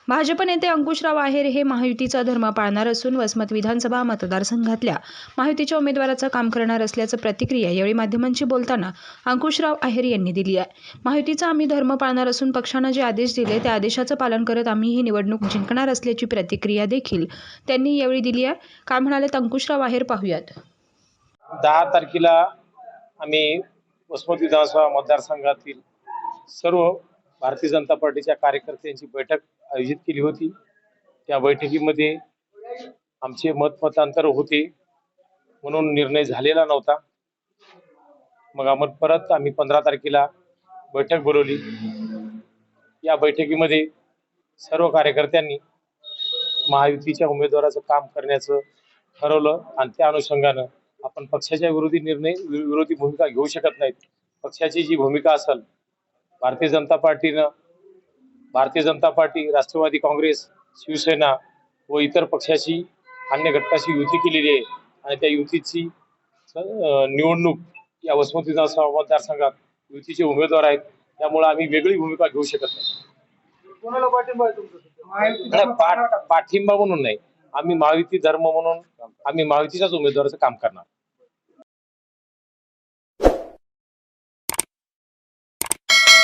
भाजप नेते अंकुशराव आहेर हे महायुतीचा धर्म पाळणार असून वसमत विधानसभा मतदारसंघातल्या महायुतीच्या उमेदवाराचं काम करणार असल्याचं प्रतिक्रिया यावेळी माध्यमांशी बोलताना अंकुशराव आहेर यांनी दिली आहे। महायुतीचा आम्ही धर्म पाळणार असून पक्षानं जे आदेश दिले त्या आदेशाचं पालन करत आम्ही ही निवडणूक जिंकणार असल्याची प्रतिक्रिया देखील त्यांनी यावेळी दिली आहे। काय म्हणालेत अंकुशराव आहेर पाहूयात। 10 तारखेला आम्ही वसमत विधानसभा मतदारसंघातील सर्व भारतीय जनता पार्टीच्या कार्यकर्त्यांची बैठक आयोजित केली होती। त्या बैठकीमध्ये आमचे मतमतांतर होते म्हणून निर्णय झालेला नव्हता। मग आम्ही 15 तारखेला बैठक बोलवली। या बैठकीमध्ये सर्व कार्यकर्त्यांनी महायुतीच्या उमेदवाराचं काम करण्याचं ठरवलं आणि त्या अनुषंगानं आपण पक्षाच्या विरोधी भूमिका घेऊ शकत नाहीत। पक्षाची जी भूमिका असेल, भारतीय जनता पार्टी, राष्ट्रवादी काँग्रेस, शिवसेना व इतर पक्षाची अन्य घटकाशी युती केलेली आहे आणि त्या युतीची निवडणूक या वसमत विधानसभा मतदारसंघात युतीचे उमेदवार आहेत, त्यामुळे आम्ही वेगळी भूमिका घेऊ शकत नाही। कोणाला पाठिंबा आहे तुमचा? पाठिंबा म्हणून नाही, आम्ही महायुती धर्म म्हणून आम्ही महायुतीच्याच उमेदवाराचं काम करणार।